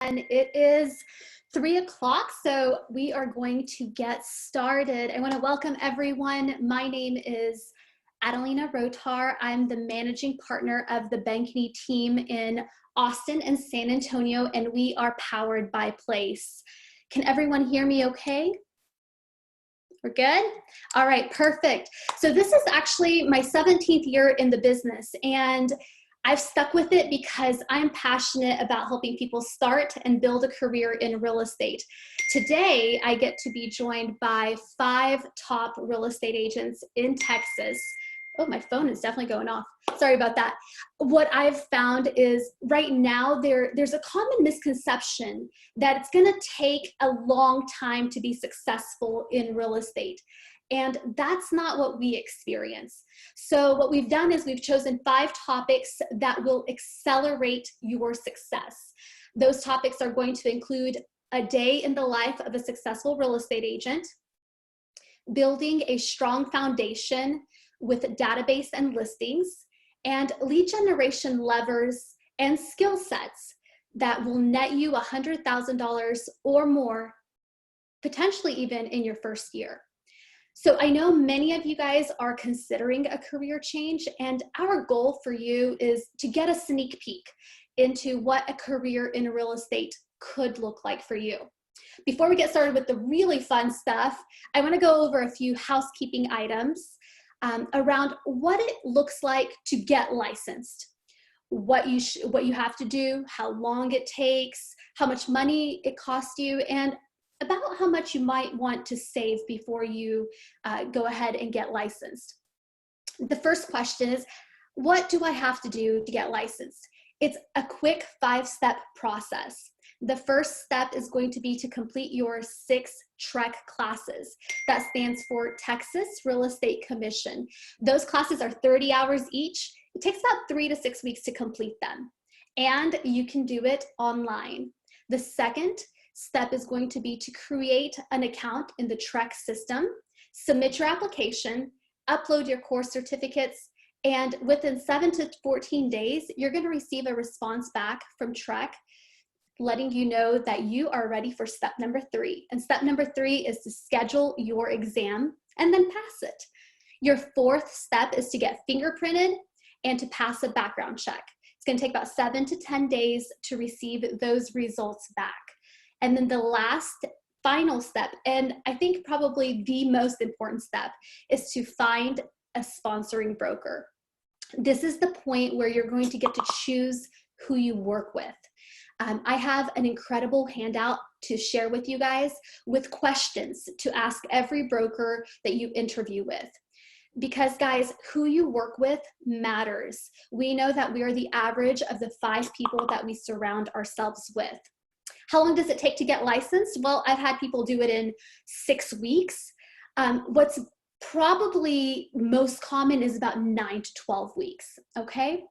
And it is 3 o'clock, so we are going to get started. I want to welcome everyone. My name is Adelina Rotar. I'm the managing partner of the Bankini team in Austin and San Antonio, and we are powered by Place. Can everyone hear me okay? We're good? All right, perfect. So this is actually my 17th year in the business, and I've stuck with it because I'm passionate about helping people start and build a career in real estate. Today, I get to be joined by 5 top real estate agents in Texas. Oh, my phone is definitely going off. Sorry about that. What I've found is right now there's a common misconception that it's going to take a long time to be successful in real estate. And that's not what we experience. So what we've done is we've chosen 5 topics that will accelerate your success. Those topics are going to include a day in the life of a successful real estate agent, building a strong foundation with database and listings, and lead generation levers and skill sets that will net you $100,000 or more, potentially even in your first year. So I know many of you guys are considering a career change, and our goal for you is to get a sneak peek into what a career in real estate could look like for you. Before we get started with the really fun stuff, I want to go over a few housekeeping items around what it looks like to get licensed, what you have to do, how long it takes, how much money it costs you, and about how much you might want to save before you go ahead and get licensed. The first question is, what do I have to do to get licensed? It's a quick 5-step process. The first step is going to be to complete your 6 TREC classes. That stands for Texas Real Estate Commission. Those classes are 30 hours each. It takes about 3 to 6 weeks to complete them, and you can do it online. The second step is going to be to create an account in the TREC system, submit your application, upload your course certificates, and within 7 to 14 days, you're going to receive a response back from TREC letting you know that you are ready for step number 3. And step number 3 is to schedule your exam and then pass it. Your 4th step is to get fingerprinted and to pass a background check. It's going to take about 7 to 10 days to receive those results back. And then the last final step, and I think probably the most important step, is to find a sponsoring broker. This is the point where you're going to get to choose who you work with. I have an incredible handout to share with you guys with questions to ask every broker that you interview with. Because guys, who you work with matters. We know that we are the average of the 5 people that we surround ourselves with. How long does it take to get licensed? Well, I've had people do it in 6 weeks. What's probably most common is about 9 to 12 weeks, okay?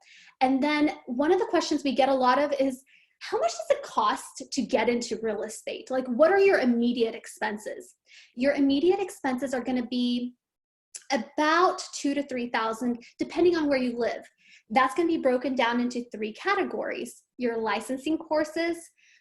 And then one of the questions we get a lot of is, how much does it cost to get into real estate? Like, what are your immediate expenses? Your immediate expenses are going to be about $2,000 to $3,000, depending on where you live. That's going to be broken down into 3 categories: your licensing courses,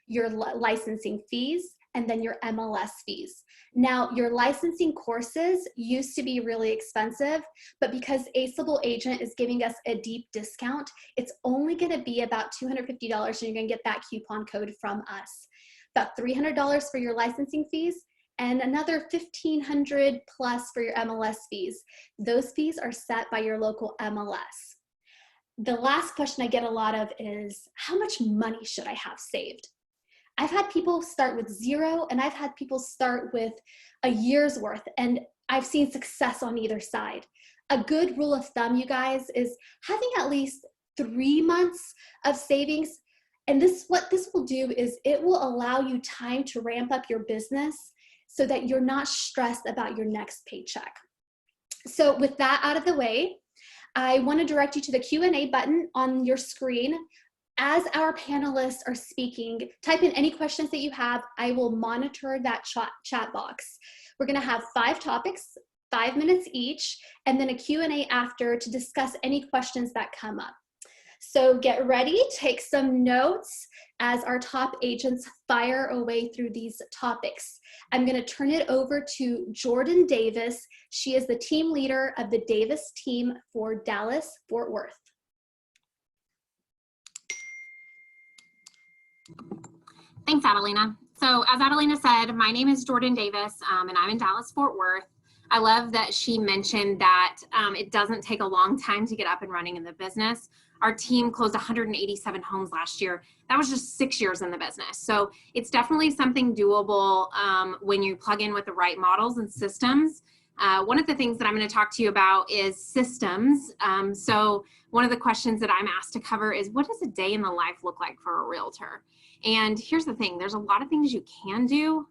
your licensing fees, and then your MLS fees. Now, your licensing courses used to be really expensive, but because Aceable Agent is giving us a deep discount, it's only going to be about $250, and you're going to get that coupon code from us. About $300 for your licensing fees, and another $1,500 plus for your MLS fees. Those fees are set by your local MLS. The last question I get a lot of is, how much money should I have saved? I've had people start with 0, and I've had people start with a year's worth, and I've seen success on either side. A good rule of thumb, you guys, is having at least 3 months of savings. And what this will do is it will allow you time to ramp up your business so that you're not stressed about your next paycheck. So with that out of the way, I want to direct you to the Q&A button on your screen. As our panelists are speaking, type in any questions that you have. I will monitor that chat box. We're going to have 5 topics, 5 minutes each, and then a Q&A after to discuss any questions that come up. So get ready, take some notes as our top agents fire away through these topics. I'm going to turn it over to Jordan Davis. She is the team leader of the Davis team for Dallas, Fort Worth. Thanks, Adelina. So as Adelina said, my name is Jordan Davis, and I'm in Dallas, Fort Worth. I love that she mentioned that it doesn't take a long time to get up and running in the business. Our team closed 187 homes last year. That was just 6 years in the business. So it's definitely something doable when you plug in with the right models and systems. One of the things that I'm going to talk to you about is systems. So one of the questions that I'm asked to cover is, what does a day in the life look like for a realtor? And here's the thing, there's a lot of things you can do.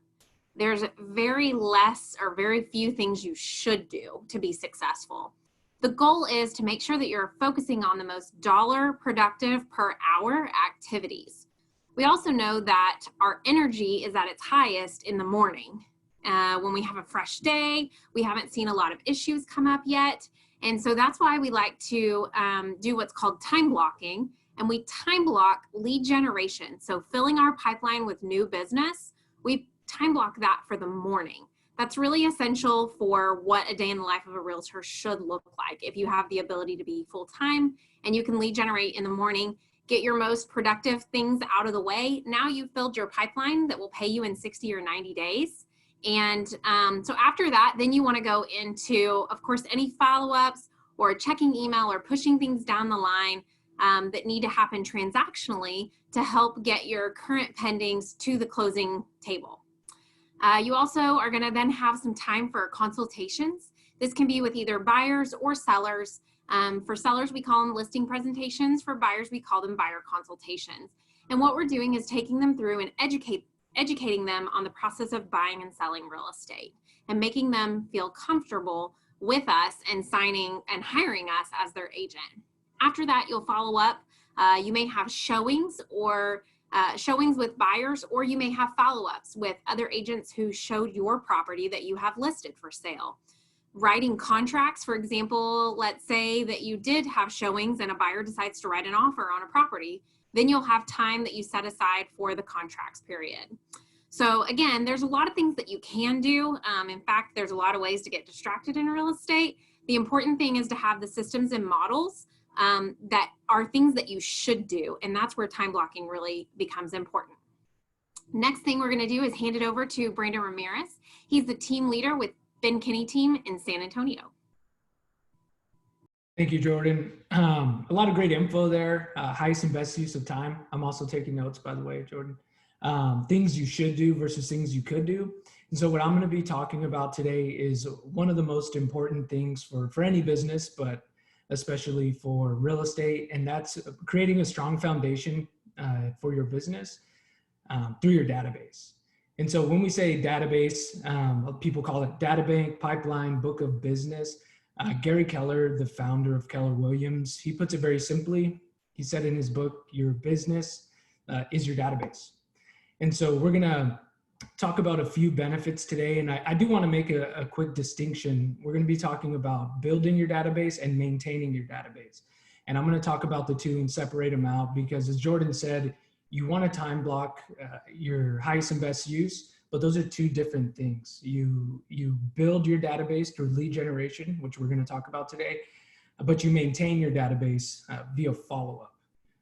There's very few things you should do to be successful. The goal is to make sure that you're focusing on the most dollar productive per hour activities. We also know that our energy is at its highest in the morning. When we have a fresh day, we haven't seen a lot of issues come up yet. And so that's why we like to do what's called time blocking. And we time block lead generation. So filling our pipeline with new business, we time block that for the morning. That's really essential for what a day in the life of a realtor should look like. If you have the ability to be full-time and you can lead generate in the morning, get your most productive things out of the way. Now you've filled your pipeline that will pay you in 60 or 90 days. And so after that, then you want to go into, of course, any follow-ups or checking email or pushing things down the line that need to happen transactionally to help get your current pendings to the closing table. You also are going to then have some time for consultations. This can be with either buyers or sellers. For sellers, we call them listing presentations. For buyers, we call them buyer consultations. And what we're doing is taking them through and educating them on the process of buying and selling real estate and making them feel comfortable with us and signing and hiring us as their agent. After that, you'll follow up. You may have showings or showings with buyers, or you may have follow-ups with other agents who showed your property that you have listed for sale. Writing contracts, for example, let's say that you did have showings and a buyer decides to write an offer on a property, then you'll have time that you set aside for the contracts period. So again, there's a lot of things that you can do. In fact, there's a lot of ways to get distracted in real estate. The important thing is to have the systems and models that are things that you should do. And that's where time blocking really becomes important. Next thing we're going to do is hand it over to Brandon Ramirez. He's the team leader with Ben Kinney team in San Antonio. Thank you, Jordan. A lot of great info there. Highest and best use of time. I'm also taking notes, by the way, Jordan. Things you should do versus things you could do. And so what I'm going to be talking about today is one of the most important things for any business, but especially for real estate, and that's creating a strong foundation for your business through your database. And so when we say database, people call it data bank, pipeline, book of business. Gary Keller, the founder of Keller Williams, he puts it very simply. He said in his book, your business is your database. And so we're gonna talk about a few benefits today. And I do wanna make a quick distinction. We're gonna be talking about building your database and maintaining your database. And I'm gonna talk about the two and separate them out because as Jordan said, you wanna time block your highest and best use, but those are two different things. You build your database through lead generation, which we're gonna talk about today, but you maintain your database via follow-up.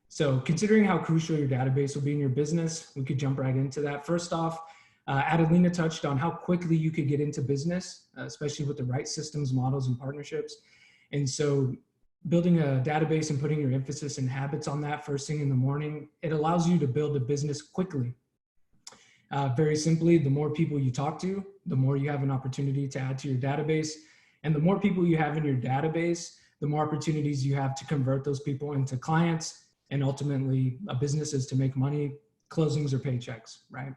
So considering how crucial your database will be in your business, we could jump right into that. First off, Adelina touched on how quickly you could get into business, especially with the right systems, models, and partnerships. And so building a database and putting your emphasis and habits on that first thing in the morning, it allows you to build a business quickly. Very simply, the more people you talk to, the more you have an opportunity to add to your database. And the more people you have in your database, the more opportunities you have to convert those people into clients and ultimately businesses to make money, closings or paychecks, right?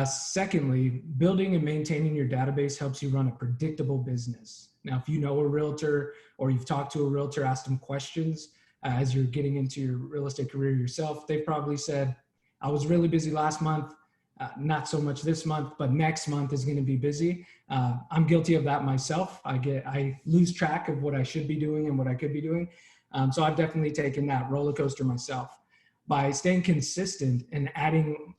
Secondly, building and maintaining your database helps you run a predictable business. Now, if you know a realtor or you've talked to a realtor, asked them questions as you're getting into your real estate career yourself, they've probably said, I was really busy last month, not so much this month, but next month is going to be busy. I'm guilty of that myself. I lose track of what I should be doing and what I could be doing. So I've definitely taken that roller coaster myself. By staying consistent and adding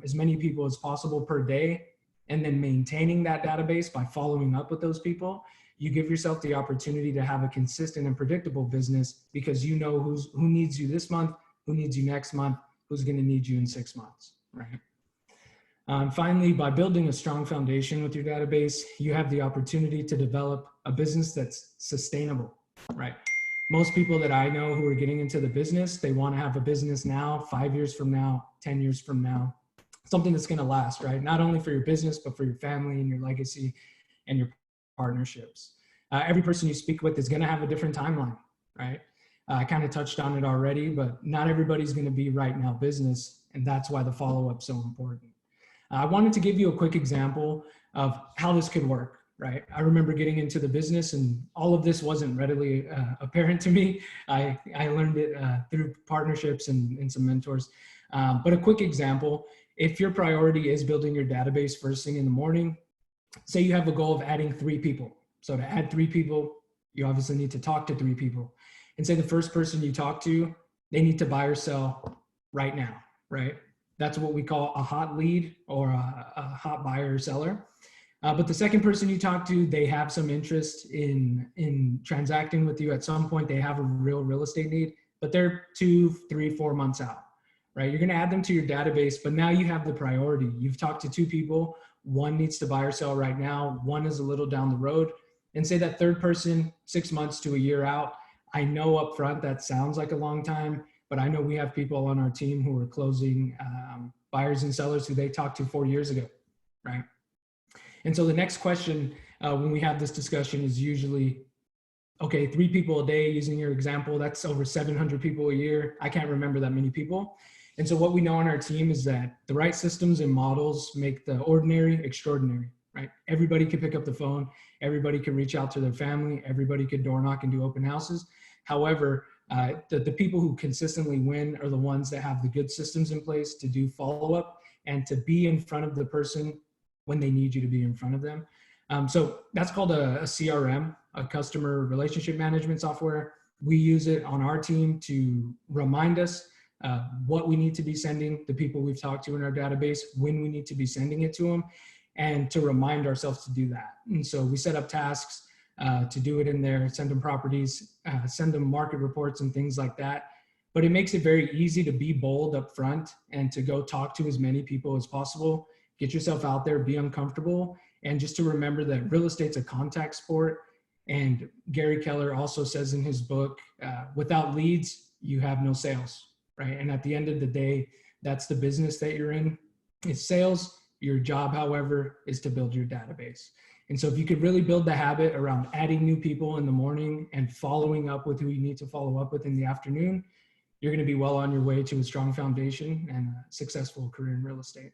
as many people as possible per day, and then maintaining that database by following up with those people, you give yourself the opportunity to have a consistent and predictable business, because you know who needs you this month, who needs you next month, who's going to need you in 6 months, right? Finally, by building a strong foundation with your database, you have the opportunity to develop a business that's sustainable, right? Most people that I know who are getting into the business, they want to have a business now, 5 years from now, 10 years from now, something that's going to last, right? Not only for your business, but for your family and your legacy and your partnerships. Every person you speak with is going to have a different timeline, right? I kind of touched on it already, but not everybody's going to be right now business, and that's why the follow-up is so important. I wanted to give you a quick example of how this could work, right? I remember getting into the business and all of this wasn't readily apparent to me. I learned it through partnerships and some mentors. But a quick example, if your priority is building your database first thing in the morning, say you have a goal of adding 3 people. So to add 3 people, you obviously need to talk to 3 people. And say the first person you talk to, they need to buy or sell right now, right? That's what we call a hot lead or a hot buyer or seller. But the second person you talk to, they have some interest in transacting with you at some point. They have a real estate need, but they're 2, 3, 4 months out, right? You're going to add them to your database, but now you have the priority. You've talked to 2 people. One needs to buy or sell right now. One is a little down the road. And say that third person, 6 months to a year out. I know up front that sounds like a long time, but I know we have people on our team who are closing buyers and sellers who they talked to 4 years ago, right? And so the next question when we have this discussion is usually, okay, 3 people a day, using your example, that's over 700 people a year. I can't remember that many people. And so what we know on our team is that the right systems and models make the ordinary extraordinary, right? Everybody can pick up the phone. Everybody can reach out to their family. Everybody could door knock and do open houses. However, the people who consistently win are the ones that have the good systems in place to do follow-up and to be in front of the person when they need you to be in front of them. So that's called a CRM, a customer relationship management software. We use it on our team to remind us what we need to be sending the people we've talked to in our database, when we need to be sending it to them, and to remind ourselves to do that. And so we set up tasks to do it in there, send them properties, send them market reports and things like that. But it makes it very easy to be bold up front and to go talk to as many people as possible. Get yourself out there, be uncomfortable, and just to remember that real estate's a contact sport. And Gary Keller also says in his book, without leads, you have no sales, right? And at the end of the day, that's the business that you're in. It's sales. Your job, however, is to build your database. And so if you could really build the habit around adding new people in the morning and following up with who you need to follow up with in the afternoon, you're going to be well on your way to a strong foundation and a successful career in real estate.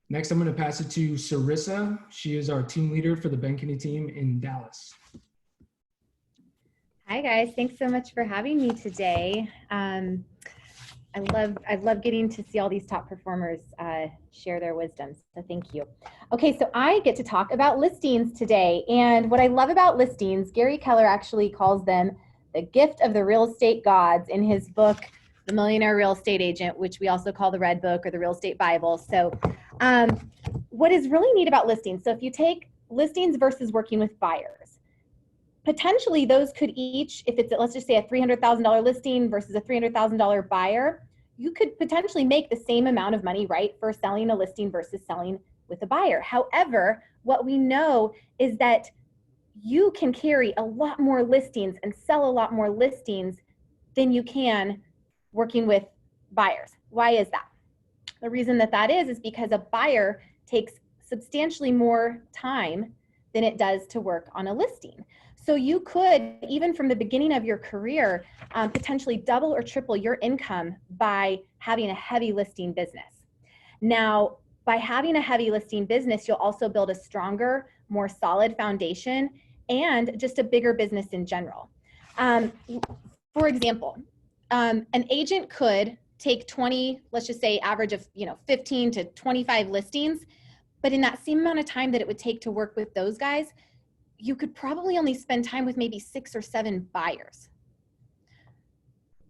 Next, I'm going to pass it to Sarissa. She is our team leader for the Benkeny team in Dallas. Hi guys, thanks so much for having me today. I love getting to see all these top performers share their wisdom, so thank you. Okay, so I get to talk about listings today, and what I love about listings, Gary Keller actually calls them the gift of the real estate gods in his book, The Millionaire Real Estate Agent, which we also call the Red Book or the Real Estate Bible. So what is really neat about listings, so if you take listings versus working with buyers, potentially those could each, if it's, let's just say a $300,000 listing versus a $300,000 buyer, you could potentially make the same amount of money, right, for selling a listing versus selling with a buyer. However, what we know is that you can carry a lot more listings and sell a lot more listings than you can working with buyers. Why is that? The reason that is because a buyer takes substantially more time than it does to work on a listing. So you could, even from the beginning of your career, potentially double or triple your income by having a heavy listing business. Now, by having a heavy listing business, you'll also build a stronger, more solid foundation and just a bigger business in general. For example, an agent could take 20, let's just say average of 15 to 25 listings, but in that same amount of time that it would take to work with those guys, you could probably only spend time with maybe 6 or 7 buyers.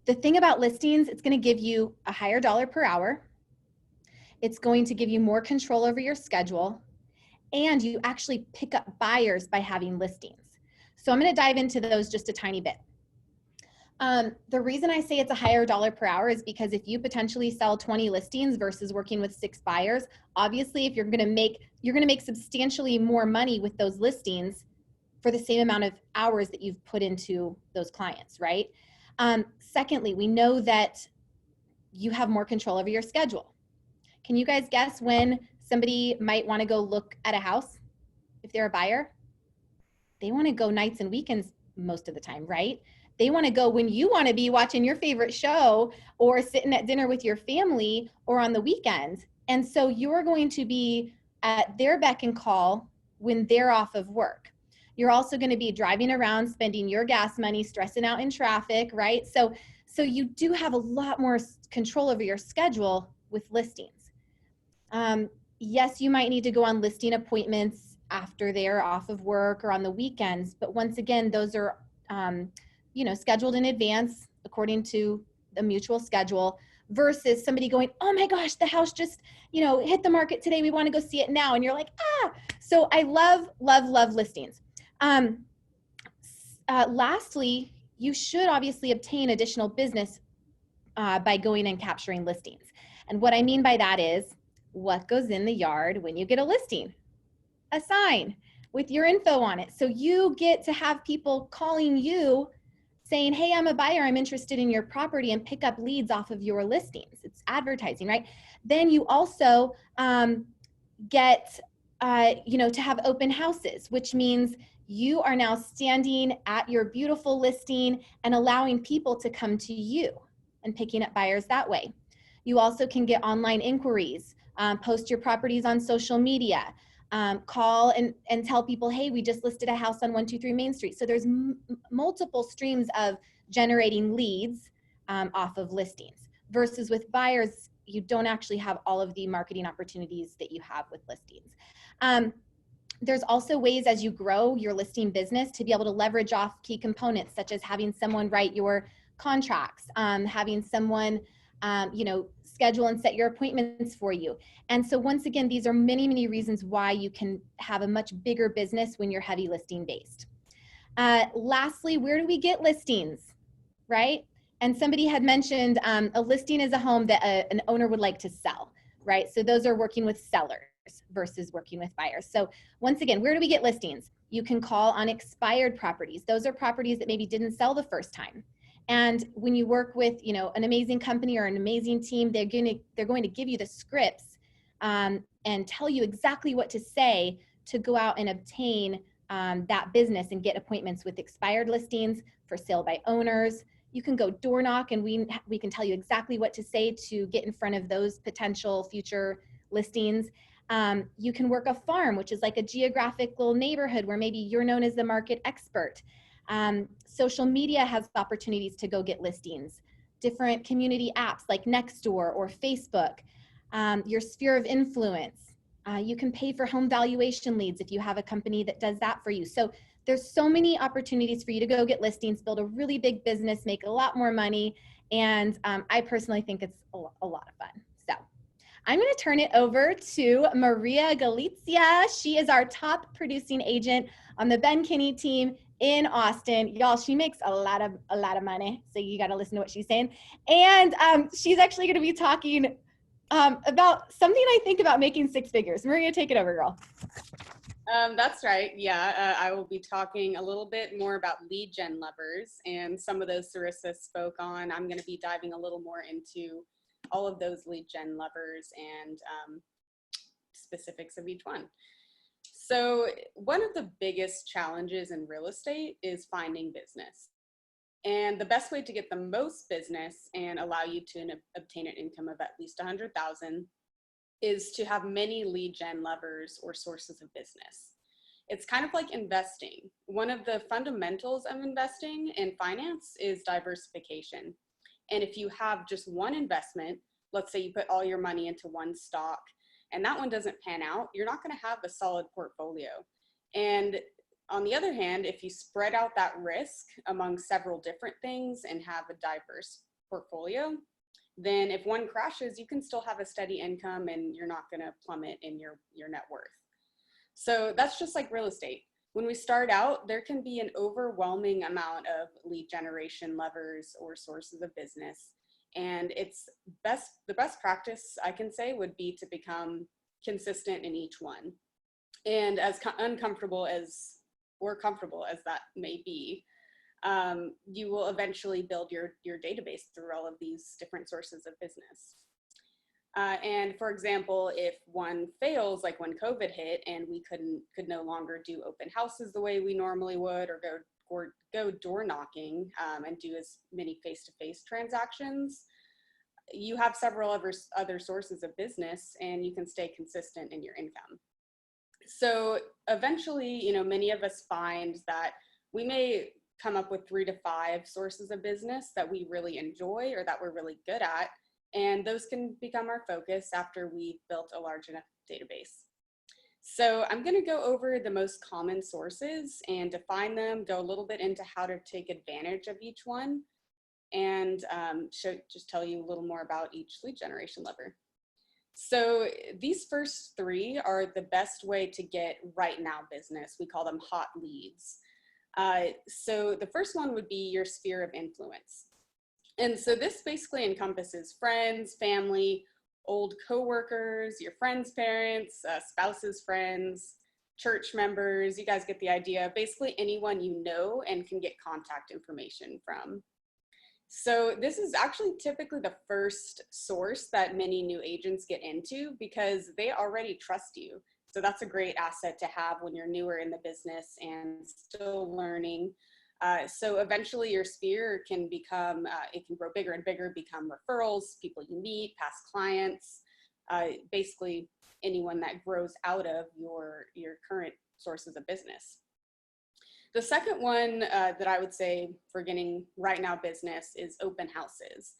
The thing about listings, it's going to give you a higher dollar per hour. It's going to give you more control over your schedule, and you actually pick up buyers by having listings. So I'm going to dive into those just a tiny bit. The reason I say it's a higher dollar per hour is because if you potentially sell 20 listings versus working with 6 buyers, obviously if you're going to make substantially more money with those listings for the same amount of hours that you've put into those clients, right? Secondly, we know that you have more control over your schedule. Can you guys guess when somebody might want to go look at a house if they're a buyer? They want to go nights and weekends most of the time, right? They want to go when you want to be watching your favorite show or sitting at dinner with your family or on the weekends. And so you're going to be at their beck and call when they're off of work. You're also going to be driving around, spending your gas money, stressing out in traffic, right? So you do have a lot more control over your schedule with listings. Yes, you might need to go on listing appointments after they're off of work or on the weekends, but once again, those are scheduled in advance according to the mutual schedule versus somebody going, oh my gosh, the house just, hit the market today. We want to go see it now. And you're like, So I love listings. Lastly, you should obviously obtain additional business by going and capturing listings. And what I mean by that is what goes in the yard when you get a listing? A sign with your info on it. So you get to have people calling you saying, hey, I'm a buyer, I'm interested in your property, and pick up leads off of your listings. It's advertising, right? Then you also get, to have open houses, which means you are now standing at your beautiful listing and allowing people to come to you and picking up buyers that way. You also can get online inquiries, post your properties on social media, call and tell people, hey, we just listed a house on 123 Main Street. So there's multiple streams of generating leads off of listings versus with buyers, you don't actually have all of the marketing opportunities that you have with listings. There's also ways as you grow your listing business to be able to leverage off key components, such as having someone write your contracts, having someone schedule and set your appointments for you. And so once again, these are many, many reasons why you can have a much bigger business when you're heavy listing based. Lastly, where do we get listings, right? And somebody had mentioned a listing is a home that an owner would like to sell, right? So those are working with sellers versus working with buyers. So once again, where do we get listings? You can call on expired properties. Those are properties that maybe didn't sell the first time. And when you work with, an amazing company or an amazing team, they're going to give you the scripts and tell you exactly what to say to go out and obtain that business and get appointments with expired listings for sale by owners. You can go door knock and we can tell you exactly what to say to get in front of those potential future listings. You can work a farm, which is like a geographical neighborhood where maybe you're known as the market expert. Social media has opportunities to go get listings, different community apps like Nextdoor or Facebook, your sphere of influence. You can pay for home valuation leads if you have a company that does that for you. So there's so many opportunities for you to go get listings, build a really big business, make a lot more money. And I personally think it's a lot of fun. So I'm going to turn it over to Maria Galizia. She is our top producing agent on the Ben Kinney team in Austin. Y'all, she makes a lot of money. So you got to listen to what she's saying. And she's actually going to be talking about something I think about making 6 figures. Maria, take it over, girl. That's right. Yeah, I will be talking a little bit more about lead gen levers and some of those Sarissa spoke on. I'm going to be diving a little more into all of those lead gen levers and specifics of each one. So one of the biggest challenges in real estate is finding business. And the best way to get the most business and allow you to obtain an income of at least $100,000 is to have many lead gen levers or sources of business. It's kind of like investing. One of the fundamentals of investing in finance is diversification. And if you have just one investment, let's say you put all your money into one stock and that one doesn't pan out, you're not going to have a solid portfolio. And on the other hand, if you spread out that risk among several different things and have a diverse portfolio, then if one crashes, you can still have a steady income and you're not going to plummet in your net worth. So that's just like real estate. When we start out, there can be an overwhelming amount of lead generation levers or sources of business. And the best practice I can say would be to become consistent in each one. And as uncomfortable as or comfortable as that may be, you will eventually build your database through all of these different sources of business. And for example, if one fails, like when COVID hit and we could no longer do open houses the way we normally would, or go door knocking and do as many face-to-face transactions, you have several other sources of business and you can stay consistent in your income. So eventually, many of us find that we may come up with 3 to 5 sources of business that we really enjoy or that we're really good at. And those can become our focus after we've built a large enough database. So I'm going to go over the most common sources and define them, go a little bit into how to take advantage of each one, and just tell you a little more about each lead generation lever. So these first 3 are the best way to get right now business. We call them hot leads. So the first one would be your sphere of influence. And so this basically encompasses friends, family, old coworkers, your friends' parents, spouses' friends, church members. You guys get the idea. Basically anyone you know and can get contact information from. So this is actually typically the first source that many new agents get into because they already trust you. So that's a great asset to have when you're newer in the business and still learning. So eventually your sphere can become, it can grow bigger and bigger, become referrals, people you meet, past clients, basically anyone that grows out of your current sources of business. The second one that I would say for getting right now business is open houses.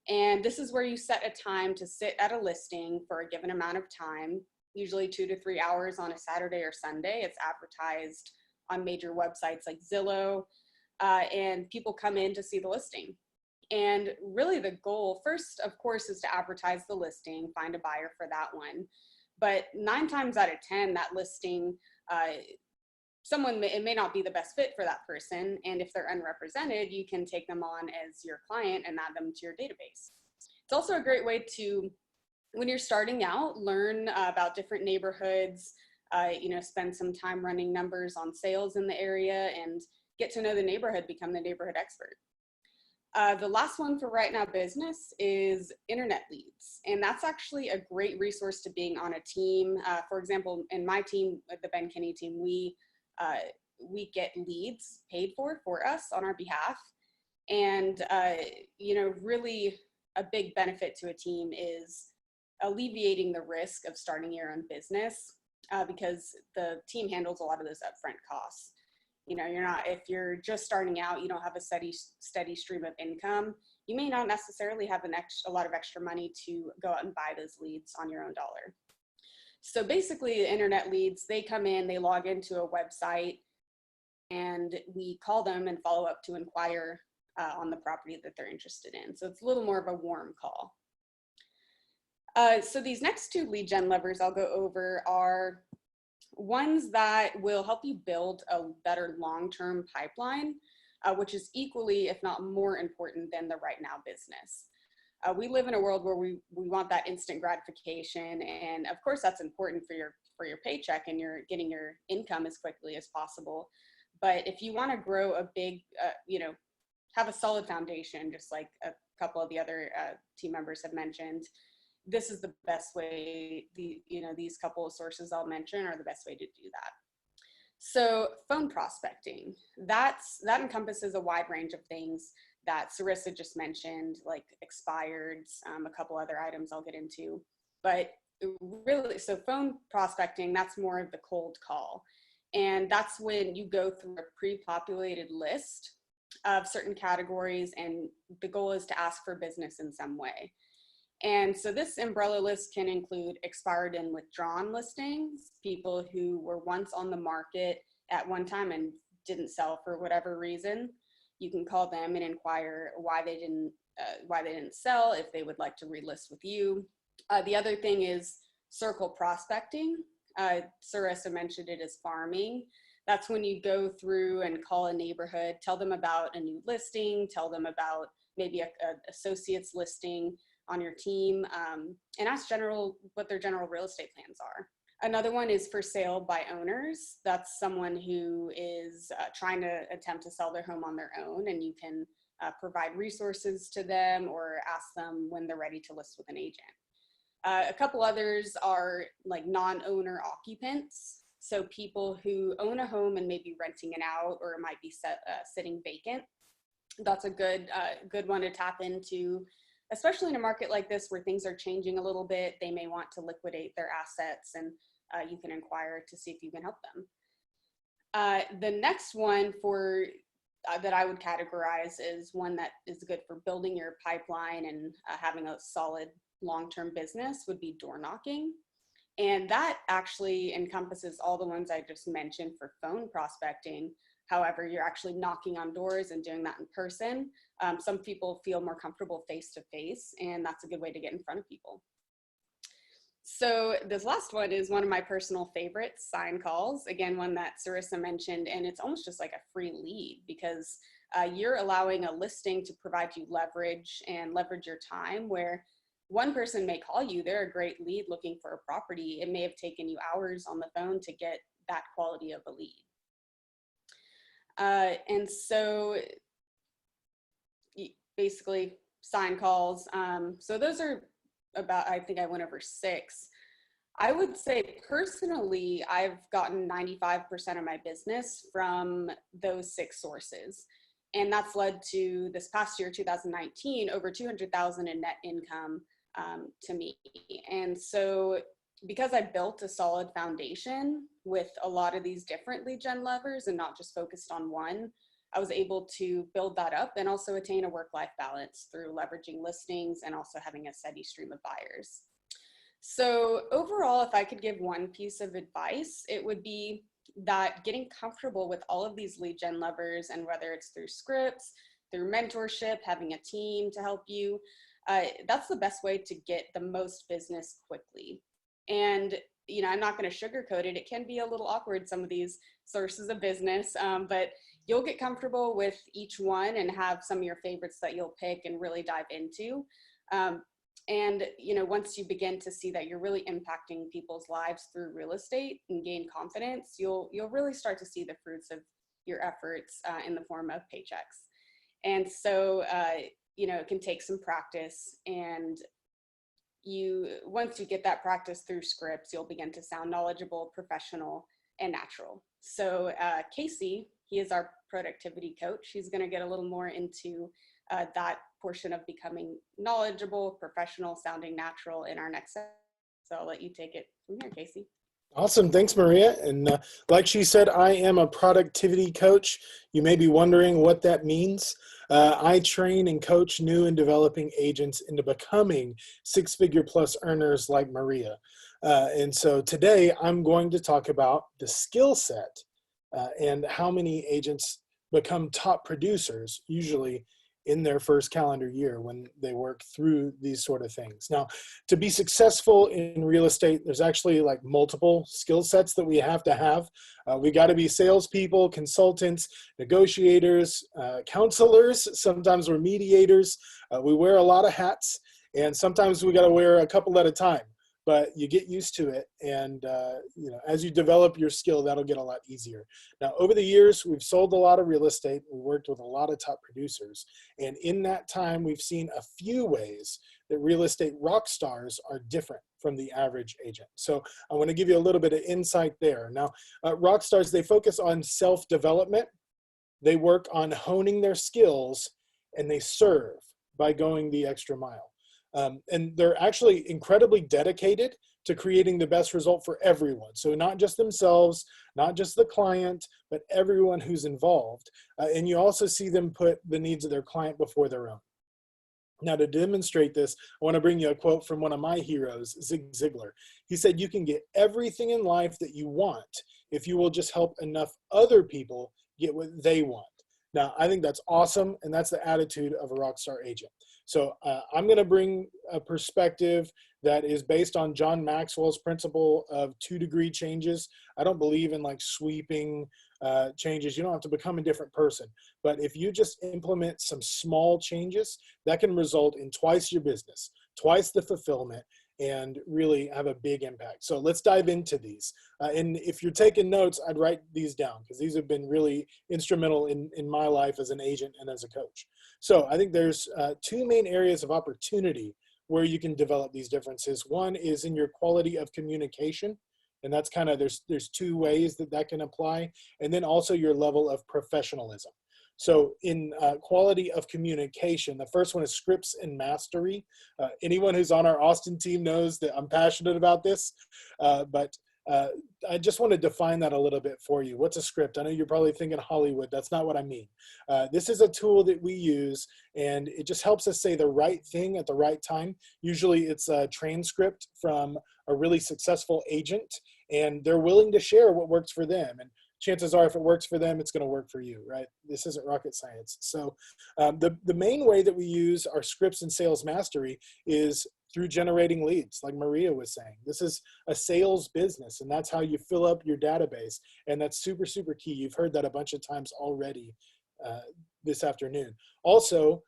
And this is where you set a time to sit at a listing for a given amount of time, usually 2 to 3 hours on a Saturday or Sunday. It's advertised on major websites like Zillow, and people come in to see the listing. And really the goal first, of course, is to advertise the listing, find a buyer for that one. But 9 times out of 10, that listing, it may not be the best fit for that person. And if they're unrepresented, you can take them on as your client and add them to your database. It's also a great way to, when you're starting out, learn about different neighborhoods, spend some time running numbers on sales in the area and get to know the neighborhood, become the neighborhood expert. The last one for right now business is internet leads. And that's actually a great resource to being on a team. For example, in my team, the Ben Kinney team, we get leads paid for us on our behalf. And, really a big benefit to a team is alleviating the risk of starting your own business because the team handles a lot of those upfront costs. If you're just starting out, you don't have a steady stream of income, you may not necessarily have a lot of extra money to go out and buy those leads on your own dollar. So basically the internet leads, they come in, they log into a website, and we call them and follow up to inquire on the property that they're interested in. So it's a little more of a warm call. So these next 2 lead gen levers I'll go over are ones that will help you build a better long-term pipeline, which is equally, if not more important than the right now business. We live in a world where we want that instant gratification. And of course that's important for your paycheck and you're getting your income as quickly as possible. But if you want to grow a big, have a solid foundation, just like a couple of the other team members have mentioned, this is the best way. These couple of sources I'll mention are the best way to do that. So phone prospecting, that encompasses a wide range of things that Sarissa just mentioned, like expireds, a couple other items I'll get into. But really, so phone prospecting, that's more of the cold call. And that's when you go through a pre-populated list of certain categories, and the goal is to ask for business in some way. And so this umbrella list can include expired and withdrawn listings, people who were once on the market at one time and didn't sell for whatever reason. You can call them and inquire why they didn't why they didn't sell, if they would like to relist with you. The other thing is circle prospecting. Sarissa mentioned it as farming. That's when you go through and call a neighborhood, tell them about a new listing, tell them about maybe a associate's listing on your team, and ask what their general real estate plans are. Another one is for sale by owners. That's someone who is trying to attempt to sell their home on their own, and you can provide resources to them or ask them when they're ready to list with an agent. A couple others are like non-owner occupants. So people who own a home and maybe renting it out, or it might be sitting vacant. That's a good one to tap into, especially in a market like this where things are changing a little bit. They may want to liquidate their assets, and you can inquire to see if you can help them. The next one that I would categorize is one that is good for building your pipeline and having a solid long-term business would be door knocking. And that actually encompasses all the ones I just mentioned for phone prospecting. However, you're actually knocking on doors and doing that in person. Some people feel more comfortable face-to-face, and that's a good way to get in front of people. So this last one is one of my personal favorites, sign calls. Again, one that Sarissa mentioned, and it's almost just like a free lead because you're allowing a listing to provide you leverage and leverage your time, where one person may call you, they're a great lead looking for a property. It may have taken you hours on the phone to get that quality of a lead. And so basically sign calls. So those are about, I think I went over 6. I would say personally, I've gotten 95% of my business from those 6 sources. And that's led to this past year, 2019, over $200,000 in net income to me. And so because I built a solid foundation with a lot of these different lead gen levers and not just focused on one, I was able to build that up and also attain a work-life balance through leveraging listings and also having a steady stream of buyers. So overall, if I could give one piece of advice, it would be that getting comfortable with all of these lead gen levers, and whether it's through scripts, through mentorship, having a team to help you, that's the best way to get the most business quickly. And, you know, I'm not going to sugarcoat it. It can be a little awkward, some of these sources of business, but you'll get comfortable with each one and have some of your favorites that you'll pick and really dive into. And, you know, once you begin to see that you're really impacting people's lives through real estate and gain confidence, you'll really start to see the fruits of your efforts in the form of paychecks. And so, you know, it can take some practice, and once you get that practice through scripts, you'll begin to sound knowledgeable, professional, and natural. So Casey, he is our productivity coach. He's going to get a little more into that portion of becoming knowledgeable, professional, sounding natural in our next session. So I'll let you take it from here, Casey. Awesome. Thanks, Maria. And like she said, I am a productivity coach. You may be wondering what that means. I train and coach new and developing agents into becoming 6-figure plus earners like Maria. And so today I'm going to talk about the skill set and how many agents become top producers, usually in their first calendar year when they work through these sort of things. Now, to be successful in real estate, there's actually like multiple skill sets that we have to have. We got to be salespeople, consultants, negotiators, counselors. Sometimes we're mediators. We wear a lot of hats, and sometimes we got to wear a couple at a time. But you get used to it, and you know, as you develop your skill, that'll get a lot easier. Now, over the years, we've sold a lot of real estate. We worked with a lot of top producers, and in that time, we've seen a few ways that real estate rock stars are different from the average agent. So I want to give you a little bit of insight there. Now, rock stars, they focus on self-development. They work on honing their skills, and they serve by going the extra mile. And they're actually incredibly dedicated to creating the best result for everyone. So not just themselves, not just the client, but everyone who's involved. And you also see them put the needs of their client before their own. Now, to demonstrate this, I want to bring you a quote from one of my heroes, Zig Ziglar. He said, "You can get everything in life that you want if you will just help enough other people get what they want." Now, I think that's awesome, and that's the attitude of a rockstar agent. So I'm going to bring a perspective that is based on John Maxwell's principle of 2-degree changes. I don't believe in like sweeping changes. You don't have to become a different person. But if you just implement some small changes, that can result in twice your business, twice the fulfillment, and really have a big impact. So let's dive into these. And if you're taking notes, I'd write these down because these have been really instrumental in my life as an agent and as a coach. So I think there's 2 main areas of opportunity where you can develop these differences. One is in your quality of communication. And that's kind of, there's 2 ways that can apply. And then also your level of professionalism. So in quality of communication, the first one is scripts and mastery. Anyone who's on our Austin team knows that I'm passionate about this, but I just want to define that a little bit for you. What's a script? I know you're probably thinking Hollywood. That's not what I mean. This is a tool that we use, and it just helps us say the right thing at the right time. Usually it's a transcript from a really successful agent, and they're willing to share what works for them. And chances are if it works for them, it's going to work for you, right? This isn't rocket science. So the main way that we use our scripts and sales mastery is through generating leads, like Maria was saying. This is a sales business, and that's how you fill up your database. And that's super, super key. You've heard that a bunch of times already this afternoon. Also,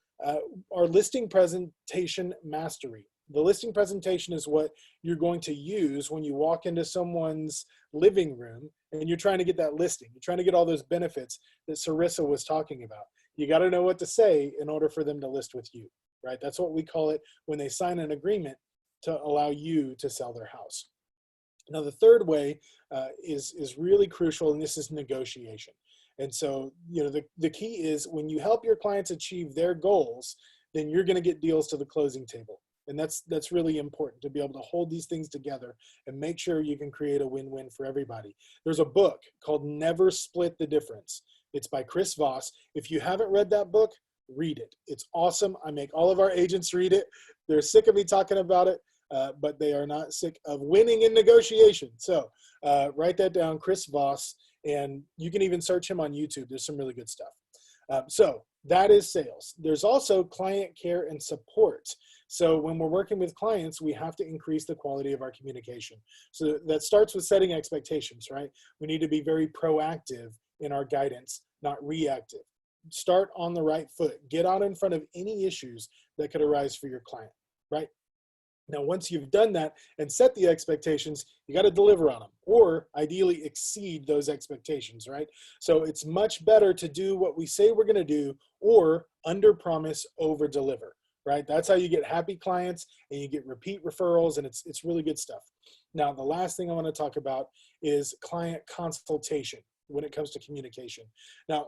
our listing presentation mastery. The listing presentation is what you're going to use when you walk into someone's living room and you're trying to get that listing. You're trying to get all those benefits that Sarissa was talking about. You got to know what to say in order for them to list with you, right? That's what we call it when they sign an agreement to allow you to sell their house. Now, the third way is really crucial, and this is negotiation. And so, you know, the key is when you help your clients achieve their goals, then you're going to get deals to the closing table. And that's really important to be able to hold these things together and make sure you can create a win-win for everybody. There's a book called Never Split the Difference. It's by Chris Voss. If you haven't read that book, read it. It's awesome. I make all of our agents read it. They're sick of me talking about it, but they are not sick of winning in negotiation. So write that down, Chris Voss, and you can even search him on YouTube. There's some really good stuff. So that is sales. There's also client care and support. So when we're working with clients, we have to increase the quality of our communication. So that starts with setting expectations, right? We need to be very proactive in our guidance, not reactive. Start on the right foot. Get out in front of any issues that could arise for your client, right? Now, once you've done that and set the expectations, you got to deliver on them, or ideally exceed those expectations, right? So it's much better to do what we say we're going to do, or under promise, over deliver, right? That's how you get happy clients and you get repeat referrals, and it's really good stuff. Now, the last thing I want to talk about is client consultation when it comes to communication. Now,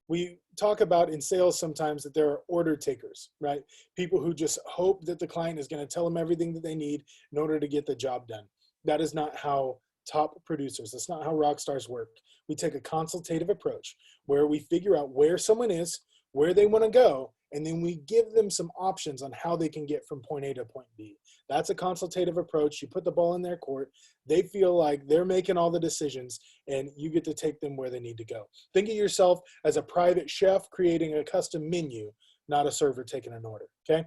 we talk about in sales sometimes that there are order takers, right? People who just hope that the client is going to tell them everything that they need in order to get the job done. That is not how top producers, that's not how rock stars work. We take a consultative approach where we figure out where someone is, where they want to go, and then we give them some options on how they can get from point A to point B. That's a consultative approach. You put the ball in their court. They feel like they're making all the decisions, and you get to take them where they need to go. Think of yourself as a private chef creating a custom menu, not a server taking an order, okay?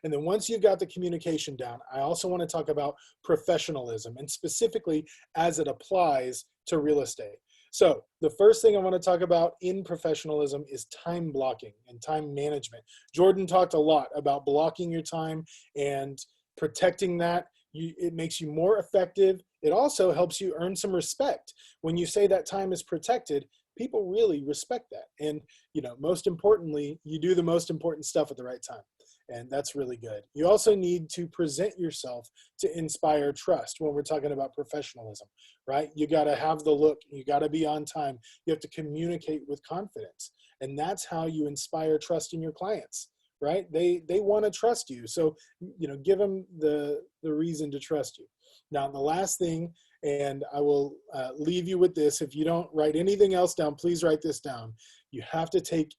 And then once you've got the communication down, I also want to talk about professionalism, and specifically as it applies to real estate. So the first thing I want to talk about in professionalism is time blocking and time management. Jordan talked a lot about blocking your time and protecting that. It makes you more effective. It also helps you earn some respect. When you say that time is protected, people really respect that. And, you know, most importantly, you do the most important stuff at the right time. And that's really good. You also need to present yourself to inspire trust when we're talking about professionalism, right? You got to have the look. You got to be on time. You have to communicate with confidence. And that's how you inspire trust in your clients, right? They want to trust you. So, you know, give them the reason to trust you. Now, the last thing, and I will leave you with this. If you don't write anything else down, please write this down. You have to take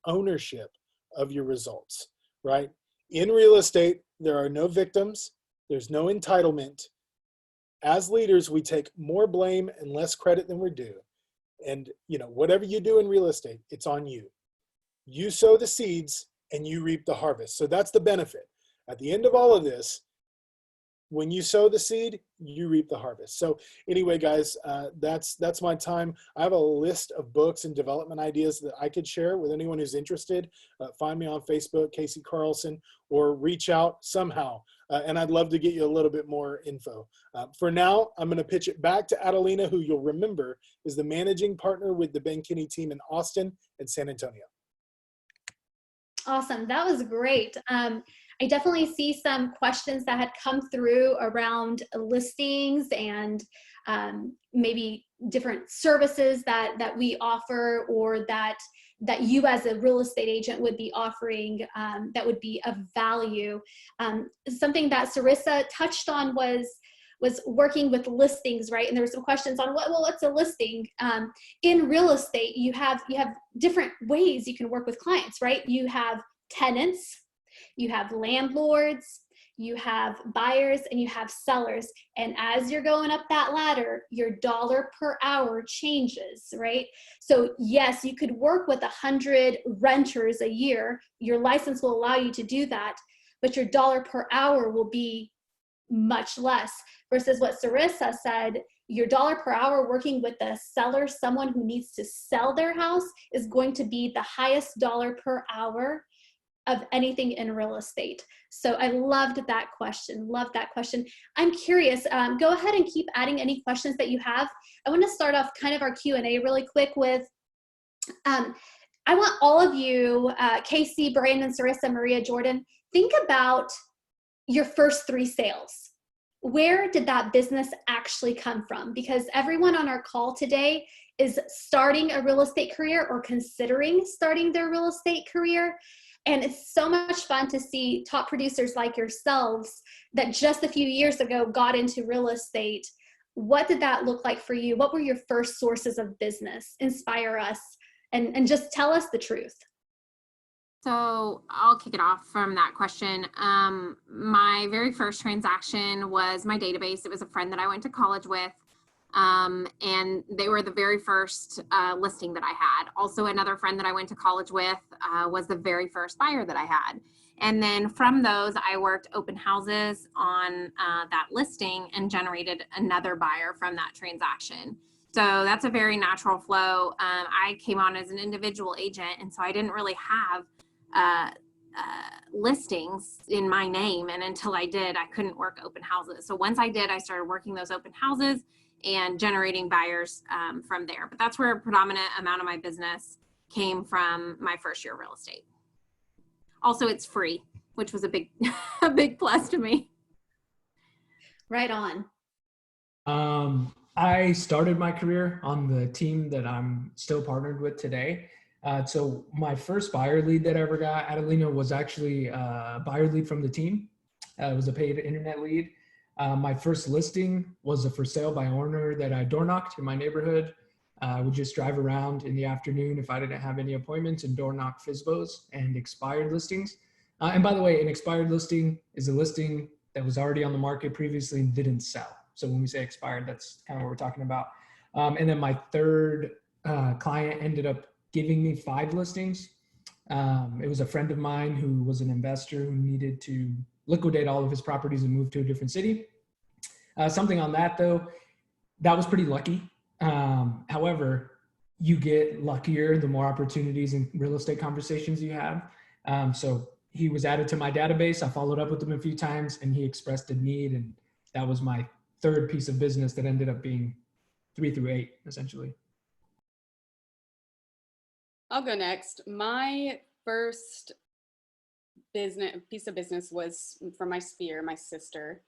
ownership of your results, right? In real estate, there are no victims. There's no entitlement. As leaders, we take more blame and less credit than we're due. And, you know, whatever you do in real estate, it's on you. You sow the seeds and you reap the harvest. So that's the benefit. At the end of all of this, when you sow the seed, you reap the harvest. So anyway, guys, that's my time. I have a list of books and development ideas that I could share with anyone who's interested. Find me on Facebook, Casey Carlson, or reach out somehow. And I'd love to get you a little bit more info. For now, I'm going to pitch it back to Adelina, who you'll remember is the managing partner with the Ben Kinney team in Austin and San Antonio. Awesome. That was great. I definitely see some questions that had come through around listings and maybe different services that we offer, or that you as a real estate agent would be offering that would be of value. Something that Sarissa touched on was working with listings, right? And there were some questions on what's a listing? In real estate, you have different ways you can work with clients, right? You have tenants, you have landlords, you have buyers, and you have sellers. And as you're going up that ladder, your dollar per hour changes, right? So yes, you could work with 100 renters a year. Your license will allow you to do that, but your dollar per hour will be much less. Versus what Sarissa said, your dollar per hour working with a seller, someone who needs to sell their house, is going to be the highest dollar per hour of anything in real estate. So I loved that question. Love that question. I'm curious, go ahead and keep adding any questions that you have. I want to start off kind of our Q&A really quick with, I want all of you, Casey, Brandon, Sarissa, Maria, Jordan, think about your first 3 sales. Where did that business actually come from? Because everyone on our call today is starting a real estate career or considering starting their real estate career. And it's so much fun to see top producers like yourselves that just a few years ago got into real estate. What did that look like for you? What were your first sources of business? Inspire us and just tell us the truth. So I'll kick it off from that question. My very first transaction was my database. It was a friend that I went to college with. And they were the very first listing that I had. Also, another friend that I went to college with was the very first buyer that I had. And then from those, I worked open houses on that listing and generated another buyer from that transaction. So that's a very natural flow. I came on as an individual agent, and so I didn't really have listings in my name. And until I did, I couldn't work open houses. So once I did, I started working those open houses and generating buyers from there. But that's where a predominant amount of my business came from my first year of real estate. Also, it's free, which was a big, a big plus to me. Right on. I started my career on the team that I'm still partnered with today. So my first buyer lead that I ever got, Adelina, was actually a buyer lead from the team. It was a paid internet lead. My first listing was a for sale by owner that I door knocked in my neighborhood. I would just drive around in the afternoon if I didn't have any appointments and door knock FSBOs and expired listings. And by the way, an expired listing is a listing that was already on the market previously and didn't sell. So when we say expired, that's kind of what we're talking about. And then my third client ended up giving me 5 listings. It was a friend of mine who was an investor who needed to liquidate all of his properties and move to a different city. Something on that though, that was pretty lucky. However, you get luckier the more opportunities and real estate conversations you have. So he was added to my database. I followed up with him a few times and he expressed a need, and that was my third piece of business that ended up being 3 through 8 essentially. I'll go next. My first piece of business was from my sphere, my sister.